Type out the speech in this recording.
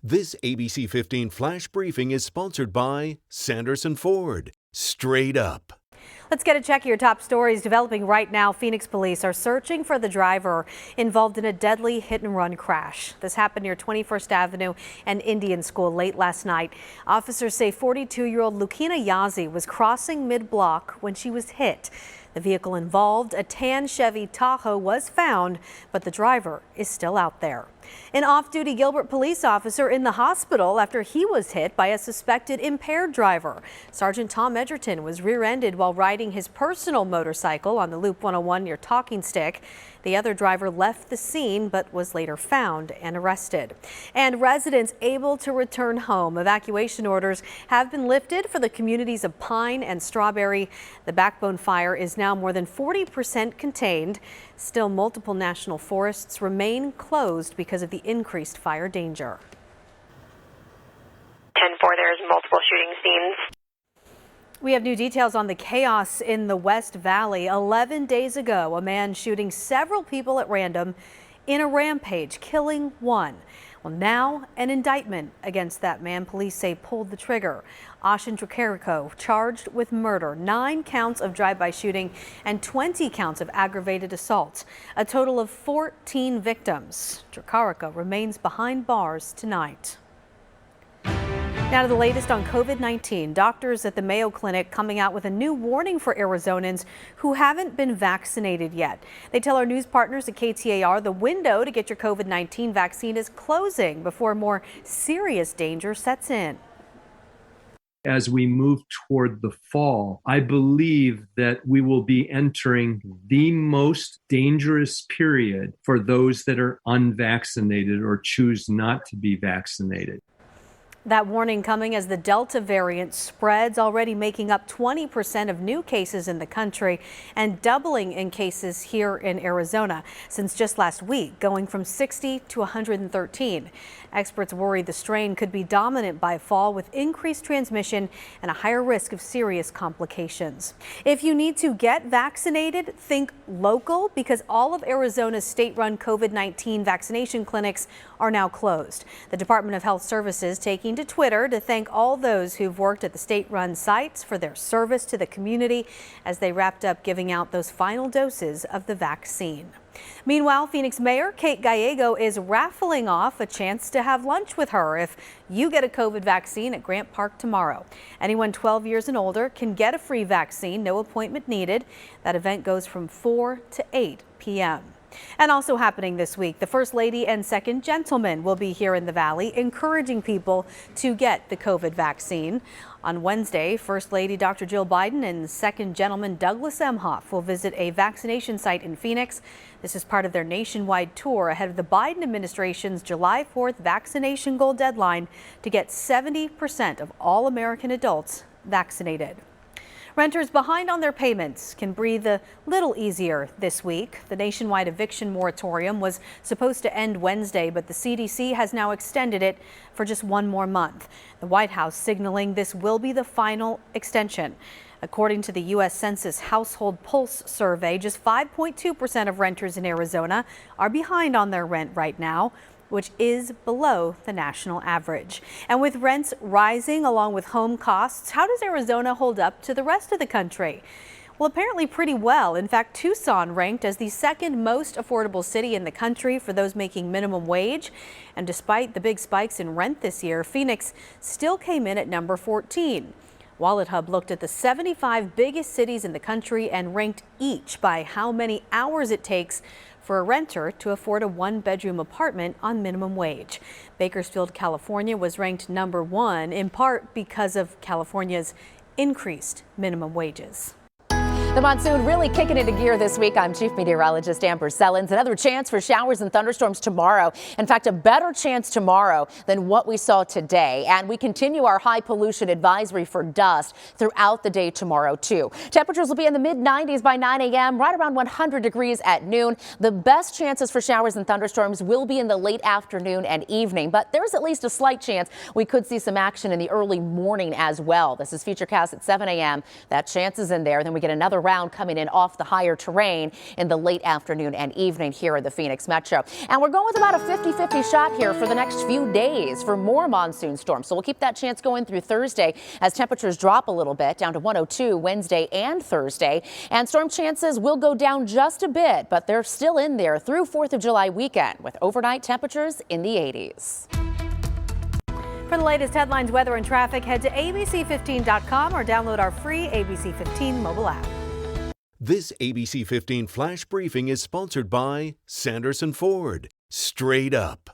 This ABC 15 Flash Briefing is sponsored by Sanderson Ford. Straight up. Let's get a check of your top stories developing right now. Phoenix police are searching for the driver involved in a deadly hit-and-run crash. This happened near 21st Avenue and Indian School late last night. Officers say 42-year-old Lucina Yazzie was crossing mid-block when she was hit. The vehicle involved, a tan Chevy Tahoe, was found, but the driver is still out there. An off-duty Gilbert police officer in the hospital after he was hit by a suspected impaired driver. Sergeant Tom Edgerton was rear-ended while riding his personal motorcycle on the Loop 101 near Talking Stick. The other driver left the scene but was later found and arrested. And residents able to return home. Evacuation orders have been lifted for the communities of Pine and Strawberry. The Backbone fire is now more than 40% contained. Still, multiple national forests remain closed because of the increased fire danger. 10-4, there's multiple shooting scenes. We have new details on the chaos in the West Valley. 11 days ago, a man shooting several people at random in a rampage, killing one. Well, now an indictment against that man police say pulled the trigger. Ashin Tricarico charged with murder, 9 counts of drive-by shooting and 20 counts of aggravated assault. A total of 14 victims. Tricarico remains behind bars tonight. Now to the latest on COVID-19. Doctors at the Mayo Clinic coming out with a new warning for Arizonans who haven't been vaccinated yet. They tell our news partners at KTAR the window to get your COVID-19 vaccine is closing before more serious danger sets in. As we move toward the fall, I believe that we will be entering the most dangerous period for those that are unvaccinated or choose not to be vaccinated. That warning coming as the Delta variant spreads, already making up 20% of new cases in the country and doubling in cases here in Arizona since just last week, going from 60 to 113. Experts worry the strain could be dominant by fall with increased transmission and a higher risk of serious complications. If you need to get vaccinated, think local because all of Arizona's state-run COVID-19 vaccination clinics are now closed. The Department of Health Services taking to Twitter to thank all those who've worked at the state-run sites for their service to the community as they wrapped up giving out those final doses of the vaccine. Meanwhile, Phoenix Mayor Kate Gallego is raffling off a chance to have lunch with her if you get a COVID vaccine at Grant Park tomorrow. Anyone 12 years and older can get a free vaccine, no appointment needed. That event goes from 4 to 8 p.m. And also happening this week, the First Lady and Second Gentleman will be here in the Valley, encouraging people to get the COVID vaccine. On Wednesday, First Lady Dr. Jill Biden and Second Gentleman Douglas Emhoff will visit a vaccination site in Phoenix. This is part of their nationwide tour ahead of the Biden administration's July 4th vaccination goal deadline to get 70% of all American adults vaccinated. Renters behind on their payments can breathe a little easier this week. The nationwide eviction moratorium was supposed to end Wednesday, but the CDC has now extended it for just one more month. The White House signaling this will be the final extension. According to the U.S. Census Household Pulse survey, just 5.2% of renters in Arizona are behind on their rent right now, which is below the national average. And with rents rising along with home costs, how does Arizona hold up to the rest of the country? Well, apparently pretty well. In fact, Tucson ranked as the second most affordable city in the country for those making minimum wage. And despite the big spikes in rent this year, Phoenix still came in at number 14. Wallet Hub looked at the 75 biggest cities in the country and ranked each by how many hours it takes for a renter to afford a one-bedroom apartment on minimum wage. Bakersfield, California was ranked number 1, in part because of California's increased minimum wages. The monsoon really kicking into gear this week. I'm Chief Meteorologist Amber Sellens. Another chance for showers and thunderstorms tomorrow. In fact, a better chance tomorrow than what we saw today. And we continue our high pollution advisory for dust throughout the day tomorrow, too. Temperatures will be in the mid-90s by 9 a.m., right around 100 degrees at noon. The best chances for showers and thunderstorms will be in the late afternoon and evening, but there's at least a slight chance we could see some action in the early morning as well. This is Futurecast at 7 a.m. That chance is in there. Then we get another around coming in off the higher terrain in the late afternoon and evening here in the Phoenix metro. And we're going with about a 50-50 shot here for the next few days for more monsoon storms. So we'll keep that chance going through Thursday as temperatures drop a little bit down to 102 Wednesday and Thursday. And storm chances will go down just a bit, but they're still in there through 4th of July weekend with overnight temperatures in the 80s. For the latest headlines, weather, and traffic, head to ABC15.com or download our free ABC15 mobile app. This ABC 15 Flash Briefing is sponsored by Sanderson Ford. Straight up.